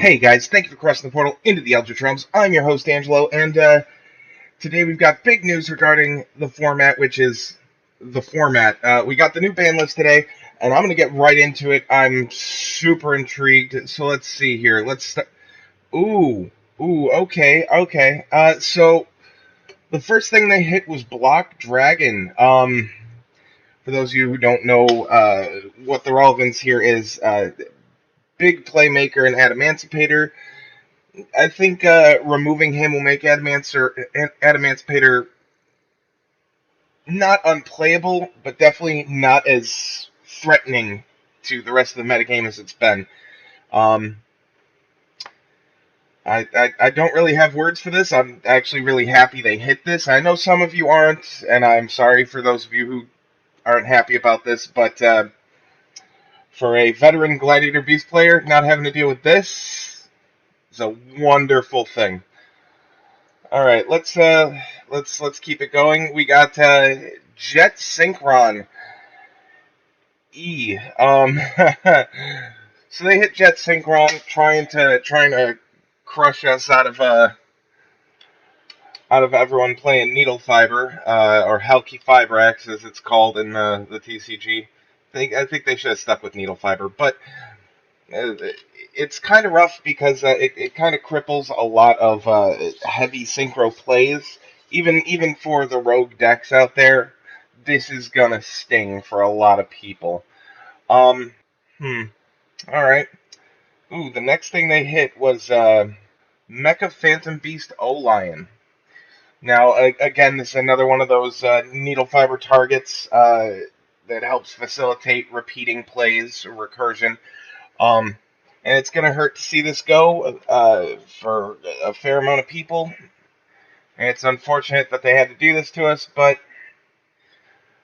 Hey guys, thank you for crossing the portal into the Eldritch Realms. I'm your host, Angelo, and today we've got big news regarding the format, which is the format. We got the new ban list today, and I'm going to get right into it. I'm super intrigued, so let's see here. Okay. So the first thing they hit was Block Dragon. For those of you who don't know what the relevance here is, big playmaker and Adamancipator. I think removing him will make Adamancipator not unplayable, but definitely not as threatening to the rest of the metagame as it's been. I don't really have words for this. I'm actually really happy they hit this. I know some of you aren't, and I'm sorry for those of you who aren't happy about this, but for a veteran Gladiator Beast player, not having to deal with this is a wonderful thing. All right, let's keep it going. We got Jet Syncron. So they hit Jet Syncron, trying to crush us out of everyone playing Needle Fiber, or Halki Fibrax as it's called in the TCG. I think they should have stuck with Needle Fiber, but it's kind of rough because it kind of cripples a lot of heavy synchro plays. Even for the rogue decks out there, this is gonna sting for a lot of people. All right. Ooh, the next thing they hit was Mecha Phantom Beast O-Lion. Now, again, this is another one of those needle fiber targets that helps facilitate repeating plays, or recursion. And it's going to hurt to see this go for a fair amount of people. And it's unfortunate that they had to do this to us, but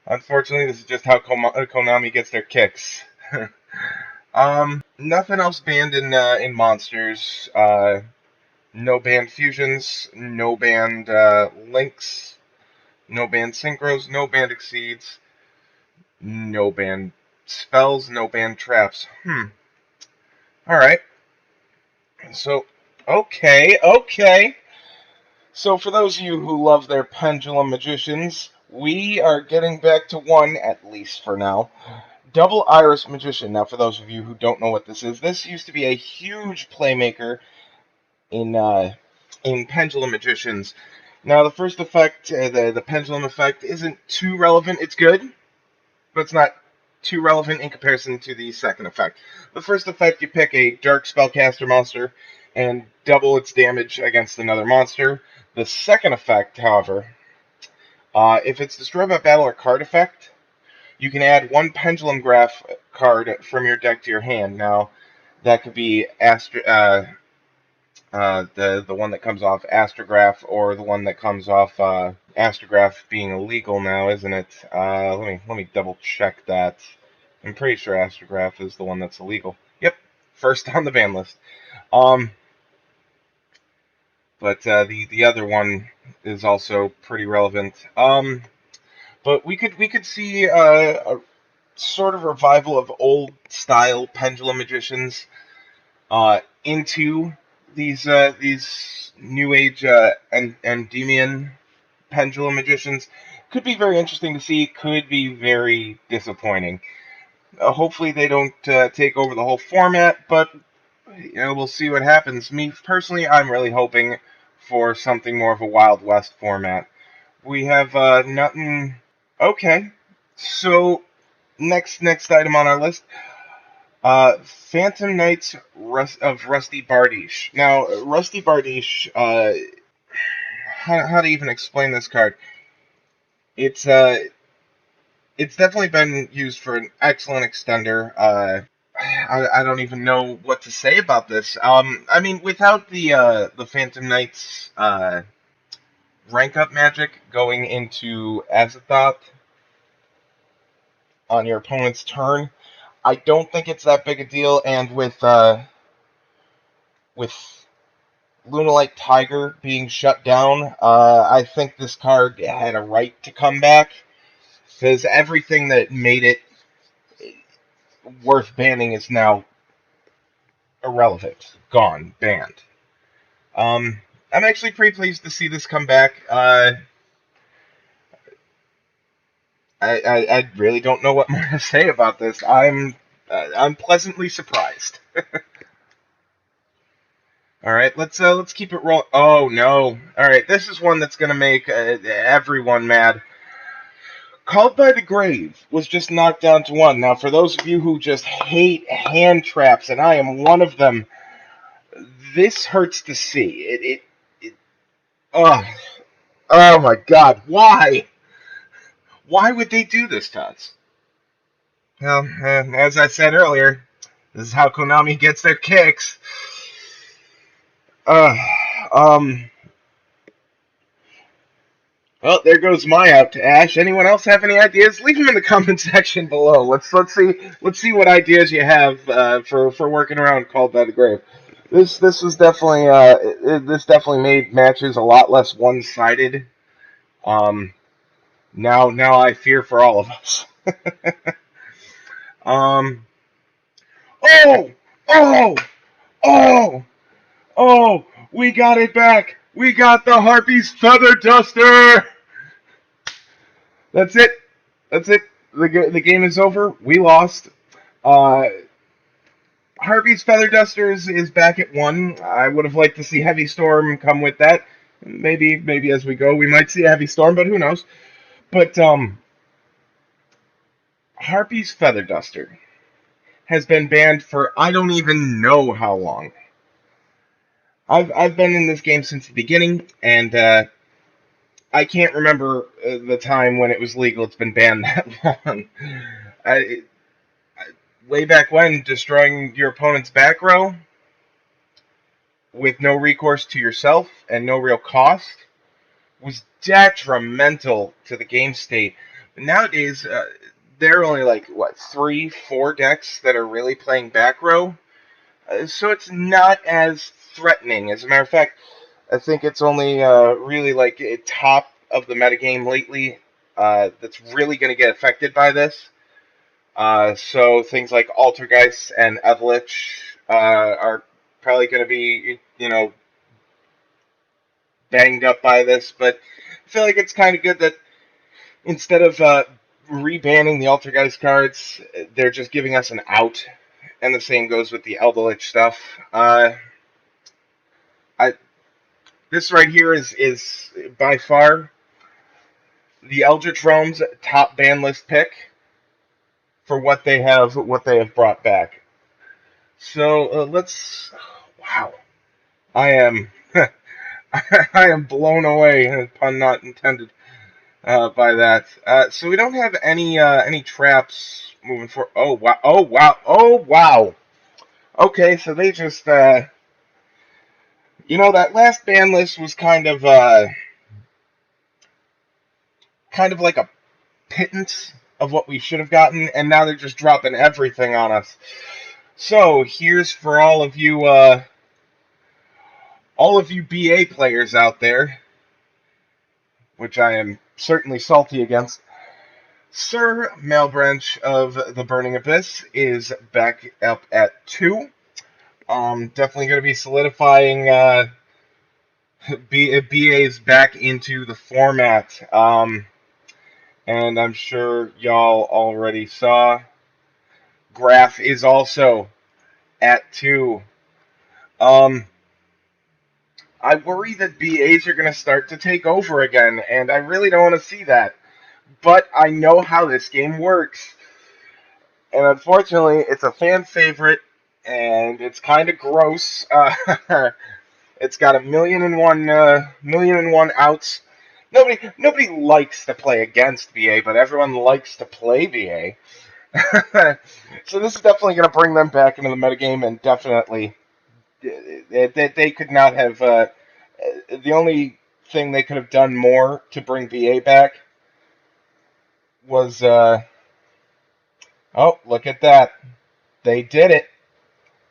unfortunately, this is just how Konami gets their kicks. Nothing else banned in Monsters. No banned fusions, no banned links, no banned synchros, no banned exceeds, no banned spells, no banned traps. Alright. So, okay. So for those of you who love their pendulum magicians, we are getting back to one, at least for now. Double Iris Magician. Now, for those of you who don't know what this used to be a huge playmaker in Pendulum Magicians. Now, the first effect, the Pendulum effect, isn't too relevant. It's good, but it's not too relevant in comparison to the second effect. The first effect, you pick a Dark Spellcaster monster and double its damage against another monster. The second effect, however, if it's destroyed by battle or card effect, you can add one Pendulum Graph card from your deck to your hand. Now, that could be the one that comes off Astrograph, or the one that comes off Astrograph being illegal now, isn't it? Let me double check that. I'm pretty sure Astrograph is the one that's illegal. Yep, first on the ban list. But the other one is also pretty relevant. But we could see a sort of revival of old style Pendulum Magicians into these new age Endymion Pendulum Magicians. Could be very interesting to see. Could be very disappointing. Hopefully they don't take over the whole format, but we'll see what happens. Me personally, I'm really hoping for something more of a Wild West format. We have nothing. Okay, so next item on our list. Phantom Knights of Rusty Bardish. Now, Rusty Bardish, how to even explain this card? It's definitely been used for an excellent extender. I don't even know what to say about this. I mean, without the Phantom Knights rank up magic going into Azathoth on your opponent's turn, I don't think it's that big a deal. And with Lunalite Tiger being shut down, I think this card had a right to come back, because everything that made it worth banning is now irrelevant, gone, banned. I'm actually pretty pleased to see this come back. I really don't know what more to say about this. I'm pleasantly surprised. All right, let's keep it rolling. Oh no! All right, this is one that's gonna make everyone mad. Called by the Grave was just knocked down to 1. Now, for those of you who just hate hand traps, and I am one of them, this hurts to see. Oh, oh my God! Why? Why would they do this to us? Well, as I said earlier, this is how Konami gets their kicks. Uh, um. Well, there goes my out to Ash. Anyone else have any ideas? Leave them in the comment section below. Let's see what ideas you have for working around Called by the Grave. This was definitely this definitely made matches a lot less one-sided. Now I fear for all of us. Oh, oh, oh, oh! We got it back. We got the Harpy's Feather Duster. That's it. That's it. The game is over. We lost. Harvey's Feather Duster is back at 1. I would have liked to see Heavy Storm come with that. Maybe as we go, we might see a Heavy Storm, but who knows? But Harpy's Feather Duster has been banned for I don't even know how long. I've been in this game since the beginning, and I can't remember the time when it was legal. It's been banned that long. Way back when, destroying your opponent's back row with no recourse to yourself and no real cost was detrimental to the game state. But nowadays, there are only like, 3, 4 decks that are really playing back row. So it's not as threatening. As a matter of fact, I think it's only really like top of the metagame lately that's really going to get affected by this. So things like Altergeist and Eldritch are probably going to be, banged up by this. But I feel like it's kind of good that instead of rebanning the Altergeist cards, they're just giving us an out. And the same goes with the Eldritch stuff. This right here is by far the Eldritch Realms top Banlist pick for what they have brought back. So let's. Wow, I am I am blown away. Pun not intended by that. So we don't have any traps moving forward. Oh wow! Oh wow! Oh wow! Okay, so they just that last ban list was kind of like a pittance of what we should have gotten, and now they're just dropping everything on us. So here's for all of you BA players out there, which I am certainly salty against. Sir Malebranch of the Burning Abyss is back up at 2. Definitely going to be solidifying BA's back into the format. And I'm sure y'all already saw. Graph is also at 2. I worry that BAs are going to start to take over again, and I really don't want to see that. But I know how this game works. And unfortunately, it's a fan favorite, and it's kind of gross. It's got a million and one outs. Nobody likes to play against BA, but everyone likes to play BA. So this is definitely going to bring them back into the metagame, and definitely they could not have. The only thing they could have done more to bring BA back was. Oh, look at that! They did it.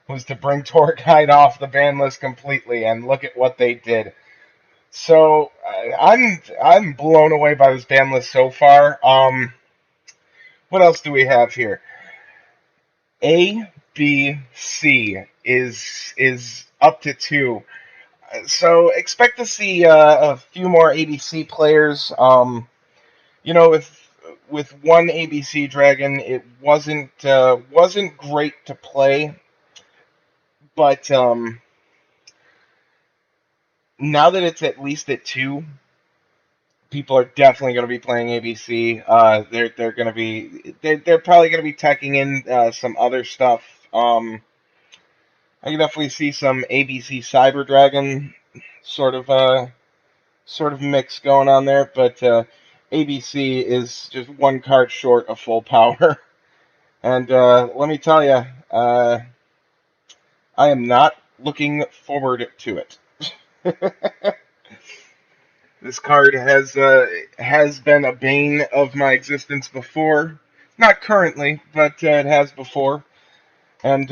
Was to bring Torguide off the ban list completely, and look at what they did. So I'm blown away by this ban list so far. What else do we have here? A, B, C is up to 2. So expect to see a few more ABC players. You know, with one ABC dragon, it wasn't great to play, but now that it's at least at 2, people are definitely going to be playing ABC. They're going to be they're probably going to be teching in some other stuff. I can definitely see some ABC Cyber Dragon sort of mix going on there, but ABC is just one card short of full power. And let me tell you, I am not looking forward to it. This card has been a bane of my existence before. Not currently, but it has before, and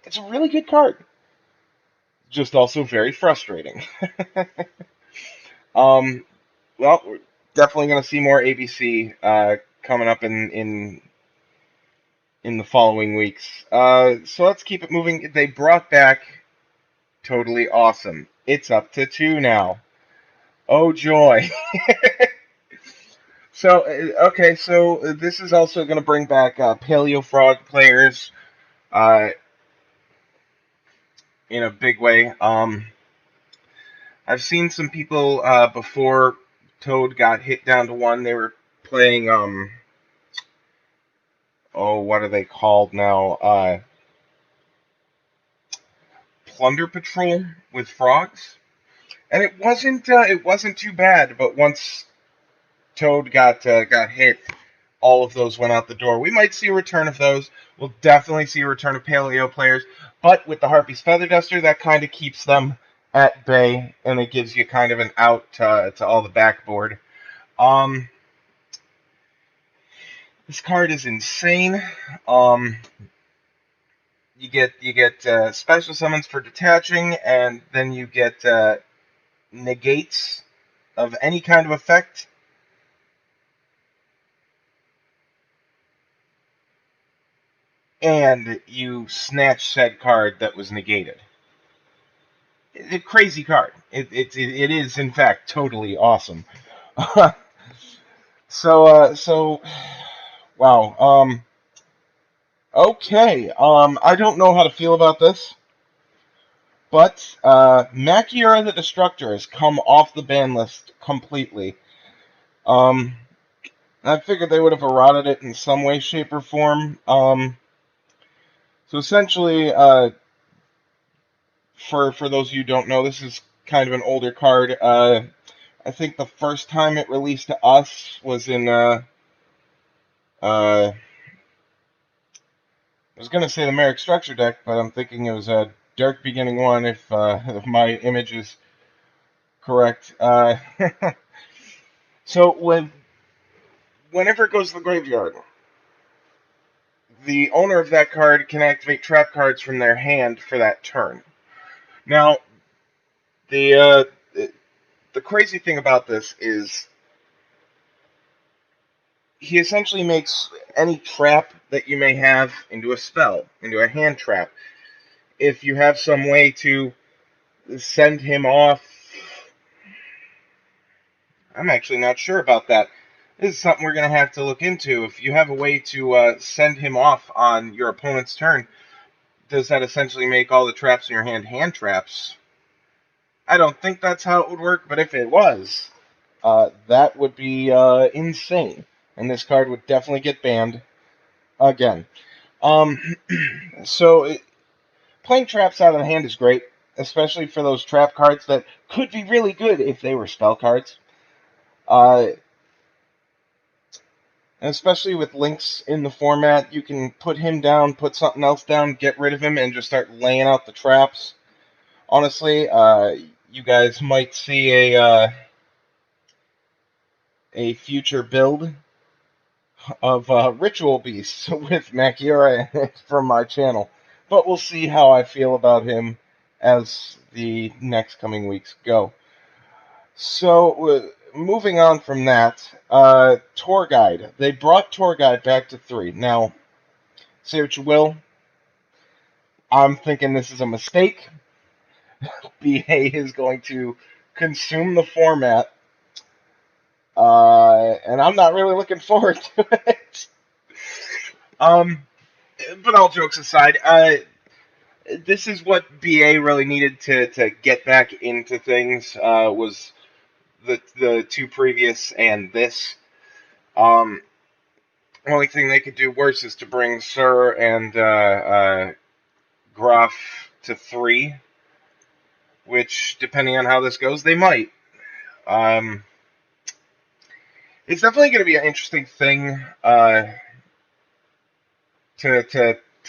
it's a really good card. Just also very frustrating. Well, we're definitely going to see more ABC coming up in the following weeks. So let's keep it moving. They brought back Totally Awesome. It's up to 2 now. Oh joy! So okay, so this is also going to bring back Paleo Frog players in a big way. I've seen some people before Toad got hit down to 1. They were playing oh, what are they called now? Plunder Patrol with frogs, and it wasn't too bad. But once Toad got hit, all of those went out the door. We might see a return of those. We'll definitely see a return of Paleo players, but with the Harpy's Feather Duster, that kind of keeps them at bay, and it gives you kind of an out to all the backboard. This card is insane. You get special summons for detaching, and then you get negates of any kind of effect. And you snatch said card that was negated. It's a crazy card. It is in fact totally awesome. So wow. Okay. I don't know how to feel about this, but Mecha the Destructor has come off the ban list completely. I figured they would have eroded it in some way, shape, or form. So essentially, for those of you who don't know, this is kind of an older card. I think the first time it released to us was in I was gonna say the Merrick Structure deck, but I'm thinking it was a Dark Beginning 1 if my image is correct. So whenever it goes to the graveyard, the owner of that card can activate trap cards from their hand for that turn. Now, the crazy thing about this is he essentially makes any trap that you may have into a spell, into a hand trap. If you have some way to send him off, I'm actually not sure about that. This is something we're going to have to look into. If you have a way to send him off on your opponent's turn, does that essentially make all the traps in your hand traps? I don't think that's how it would work, but if it was, that would be insane. And this card would definitely get banned again. So playing traps out of the hand is great, especially for those trap cards that could be really good if they were spell cards. Especially with links in the format, you can put him down, put something else down, get rid of him, and just start laying out the traps. Honestly, you guys might see a future build of Ritual Beasts with Mecha from my channel. But we'll see how I feel about him as the next coming weeks go. So, moving on from that, Tour Guide. They brought Tour Guide back to 3. Now, Say what you will. I'm thinking this is a mistake. BA is going to consume the format, and I'm not really looking forward to it. But all jokes aside, this is what BA really needed to get back into things. Was the two previous and this. Only thing they could do worse is to bring Sir and Gruff to 3, which, depending on how this goes, they might. It's definitely going to be an interesting thing to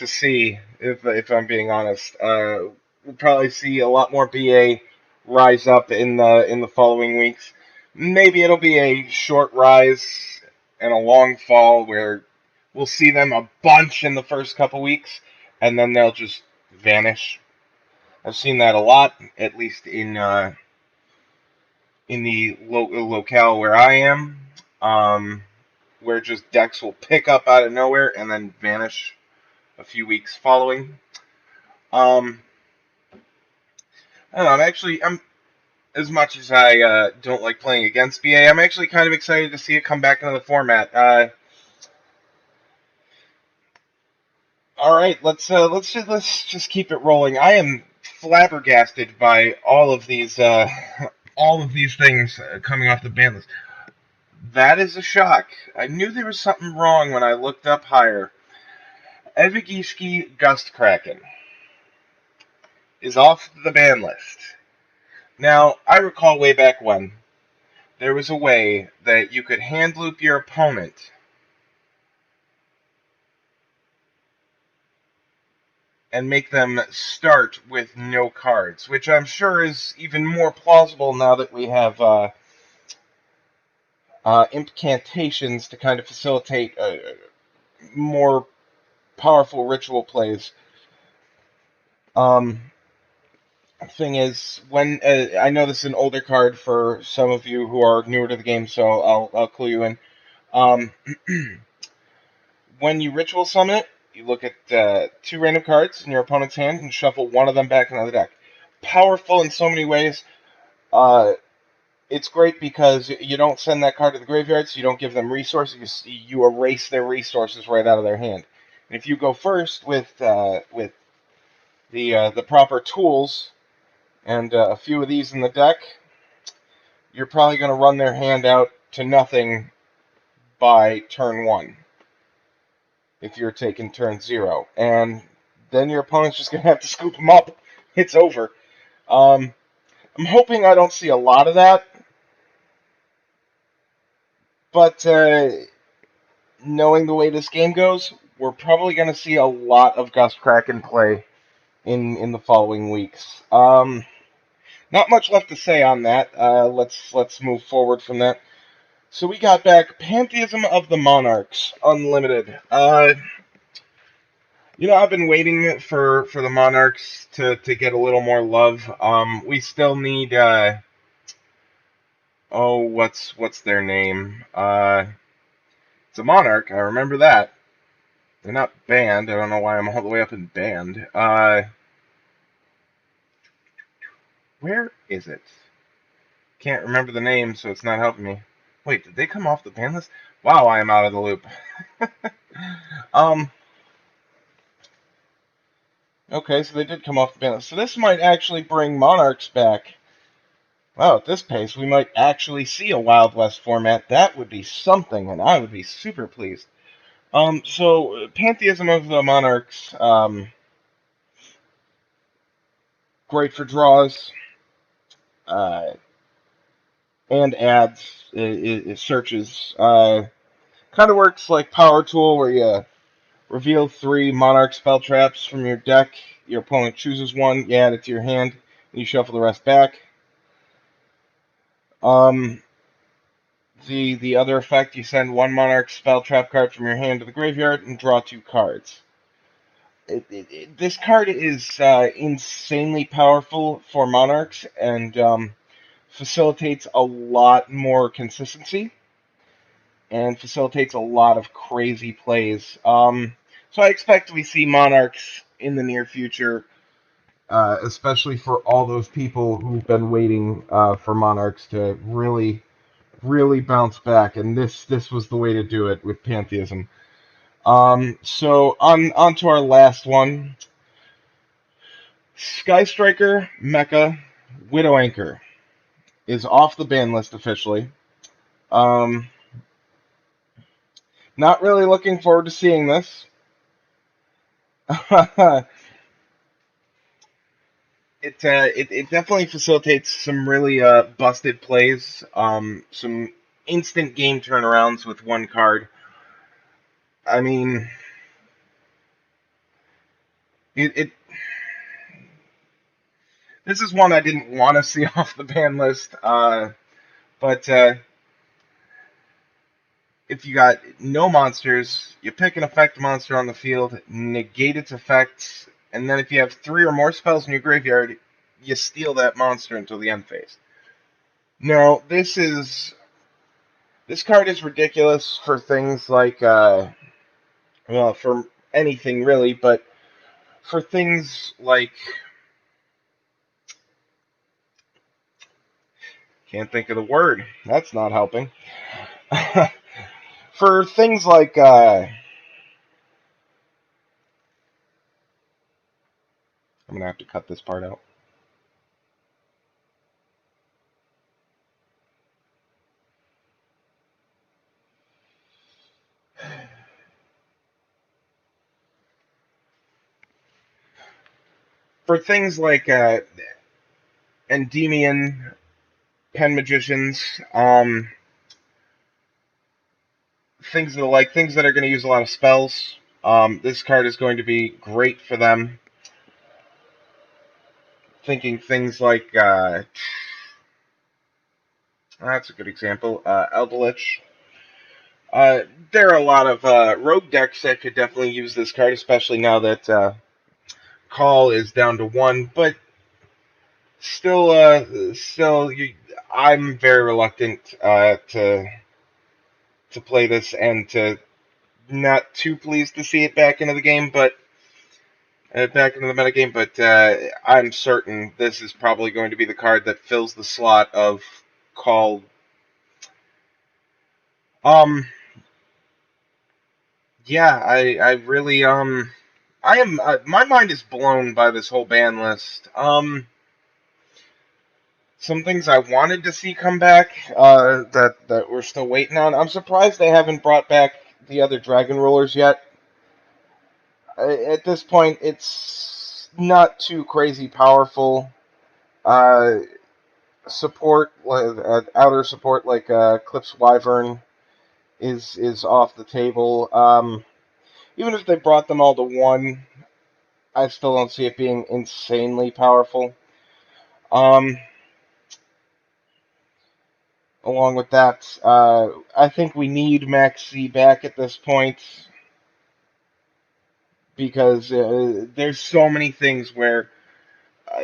see, if I'm being honest. We'll probably see a lot more BA rise up in the following weeks. Maybe it'll be a short rise and a long fall where we'll see them a bunch in the first couple weeks, and then they'll just vanish. I've seen that a lot, at least in the locale where I am, where just decks will pick up out of nowhere and then vanish a few weeks following. I don't know, I'm as much as I don't like playing against BA, I'm actually kind of excited to see it come back into the format. All right, let's just keep it rolling. I am flabbergasted by all of these things coming off the ban list. That is a shock. I knew there was something wrong when I looked up higher. Evigishki Gustkraken is off the ban list. Now, I recall way back when there was a way that you could hand loop your opponent and make them start with no cards, which I'm sure is even more plausible now that we have incantations to kind of facilitate more powerful ritual plays. Thing is, when I know this is an older card for some of you who are newer to the game, so I'll clue you in. When you ritual summon it, you look at 2 random cards in your opponent's hand and shuffle one of them back into the deck. Powerful in so many ways. It's great because you don't send that card to the graveyard, so you don't give them resources. You erase their resources right out of their hand. And if you go first with the proper tools and a few of these in the deck, you're probably going to run their hand out to nothing by turn 1. If you're taking turn 0. And then your opponent's just going to have to scoop them up. It's over. I'm hoping I don't see a lot of that. But knowing the way this game goes, we're probably going to see a lot of Gustkraken play in the following weeks. Not much left to say on that. Let's move forward from that. So we got back Pantheism of the Monarchs, Unlimited. I've been waiting for the Monarchs to get a little more love. We still need what's their name? It's a Monarch, I remember that. They're not banned. I don't know why I'm all the way up in banned. Where is it? Can't remember the name, so it's not helping me. Wait, did they come off the ban list? Wow, I am out of the loop. Okay, so they did come off the ban list. So this might actually bring Monarchs back. Wow, at this pace, we might actually see a Wild West format. That would be something, and I would be super pleased. So Pantheism of the Monarchs, great for draws, and adds, it searches. Kind of works like Power Tool, where you reveal 3 Monarch spell traps from your deck. Your opponent chooses one, you add it to your hand, and you shuffle the rest back. The other effect, you send 1 Monarch spell trap card from your hand to the graveyard and draw 2 cards. This card is insanely powerful for Monarchs and facilitates a lot more consistency and facilitates a lot of crazy plays. So So I expect we see Monarchs in the near future, especially for all those people who've been waiting for Monarchs to really, really bounce back, and this was the way to do it with Pantheism. So on to our last one. Sky Striker, Mecha, Widow Anchor is off the ban list officially. Um, Not really looking forward to seeing this. It definitely facilitates some really busted plays, some instant game turnarounds with one card. I mean, it this is one I didn't want to see off the ban list, but if you got no monsters, you pick an effect monster on the field, negate its effects, and then if you have 3 or more spells in your graveyard, you steal that monster until the end phase. No, this card is ridiculous for things like, well, for anything really, but for things like, can't think of the word. That's not helping. For things like, I'm gonna have to cut this part out. For things like, Endymion, Pen Magicians, things that are going to use a lot of spells. This card is going to be great for them. Thinking things like, that's a good example, Eldritch. There are a lot of rogue decks that could definitely use this card, especially now that Call is down to 1. But still, I'm very reluctant to play this, and to not too pleased to see it back into the game, but back into the metagame. But I'm certain this is probably going to be the card that fills the slot of Call. Yeah, I really, I am, my mind is blown by this whole ban list. Some things I wanted to see come back, that we're still waiting on. I'm surprised they haven't brought back the other Dragon Rulers yet. At this point, it's not too crazy powerful. Support, outer support like Clips Wyvern is off the table. Even if they brought them all to 1, I still don't see it being insanely powerful. Along with that, I think we need Max C back at this point, because there's so many things where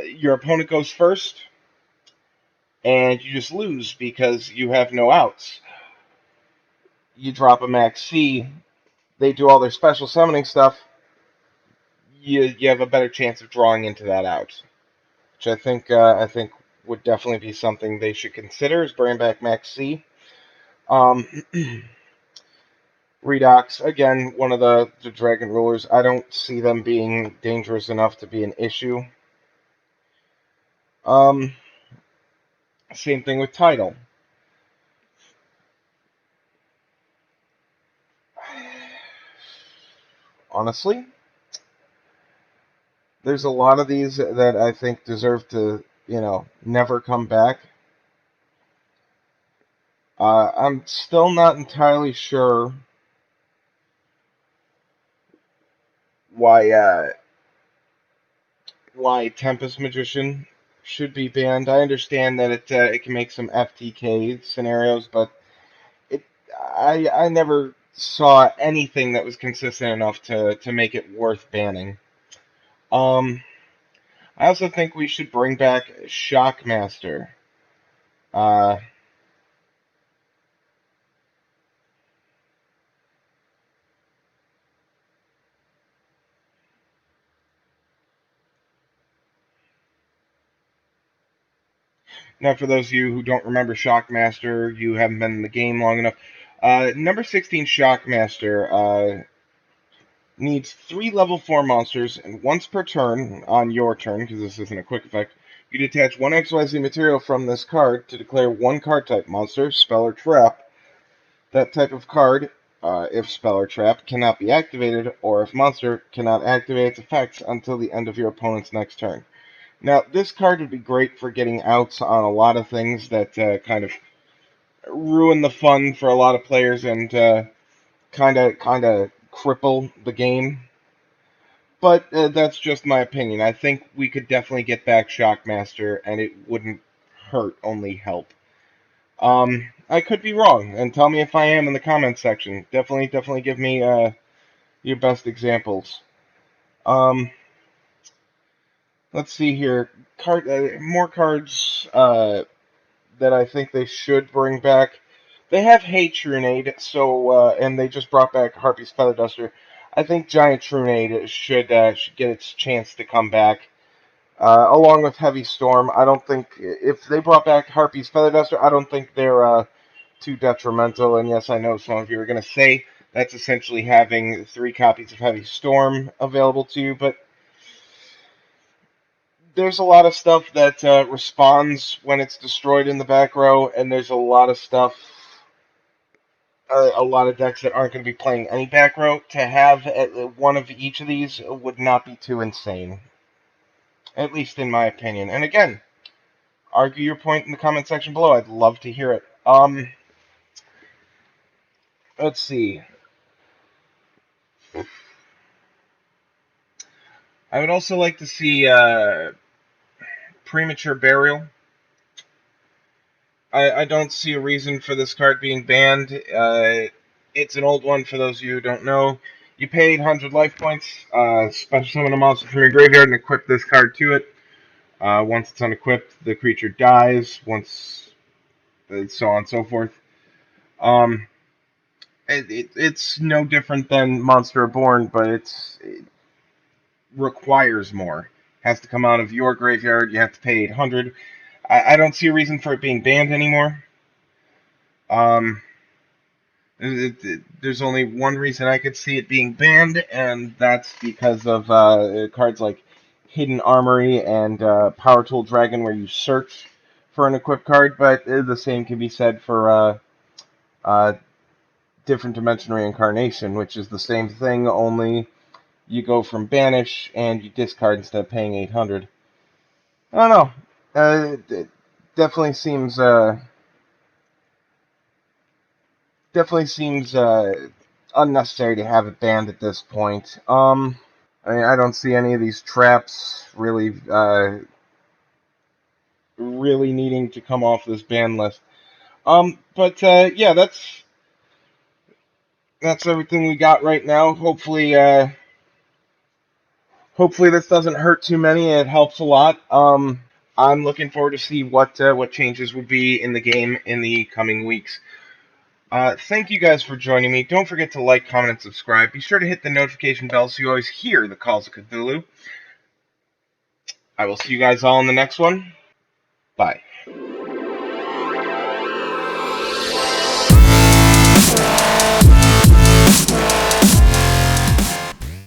your opponent goes first, and you just lose because you have no outs. You drop a Max C, they do all their special summoning stuff, you have a better chance of drawing into that out, which I think would definitely be something they should consider, is bringing back Max C. Redox, again, one of the Dragon Rulers. I don't see them being dangerous enough to be an issue. Same thing with Title. Honestly, there's a lot of these that I think deserve to, never come back. I'm still not entirely sure why Tempest Magician should be banned. I understand that it can make some FTK scenarios, but I never saw anything that was consistent enough to make it worth banning. I also think we should bring back Shockmaster. Now, for those of you who don't remember Shockmaster, you haven't been in the game long enough. Number 16 Shockmaster needs 3 level 4 monsters, and once per turn, on your turn, because this isn't a quick effect, you detach 1 XYZ material from this card to declare 1 card type monster, spell, or trap. That type of card, if spell or trap, cannot be activated, or if monster cannot activate its effects until the end of your opponent's next turn. Now, this card would be great for getting outs on a lot of things that kind of ruin the fun for a lot of players and kind of cripple the game. But that's just my opinion. I think we could definitely get back Shockmaster, and it wouldn't hurt, only help. I could be wrong, and tell me if I am in the comments section. Definitely give me your best examples. Let's see here. More cards that I think they should bring back. They have Hate Trunade, so and they just brought back Harpy's Feather Duster. I think Giant Trunade should get its chance to come back, along with Heavy Storm. I don't think if they brought back Harpy's Feather Duster, I don't think they're too detrimental. And yes, I know some of you are going to say that's essentially having 3 copies of Heavy Storm available to you, but there's a lot of stuff that responds when it's destroyed in the back row, and there's a lot of stuff, a lot of decks that aren't going to be playing any back row. To have one of each of these would not be too insane, at least in my opinion. And again, argue your point in the comment section below. I'd love to hear it. Let's see. I would also like to see Premature Burial. I don't see a reason for this card being banned. It's an old one for those of you who don't know. You pay 800 life points, special summon a monster from your graveyard and equip this card to it. Once it's unequipped, the creature dies, once so on and so forth. It's no different than Monster Reborn, but it requires more. Has to come out of your graveyard, you have to pay 800. I don't see a reason for it being banned anymore. There's only one reason I could see it being banned, and that's because of cards like Hidden Armory and Power Tool Dragon, where you search for an equipped card, but the same can be said for Different Dimension Reincarnation, which is the same thing, only you go from Banish and you discard instead of paying 800. I don't know. It definitely seems unnecessary to have it banned at this point. I mean, I don't see any of these traps really needing to come off this ban list. But yeah, that's everything we got right now. Hopefully this doesn't hurt too many. It helps a lot. I'm looking forward to see what changes will be in the game in the coming weeks. Thank you guys for joining me. Don't forget to like, comment, and subscribe. Be sure to hit the notification bell so you always hear the calls of Cthulhu. I will see you guys all in the next one. Bye.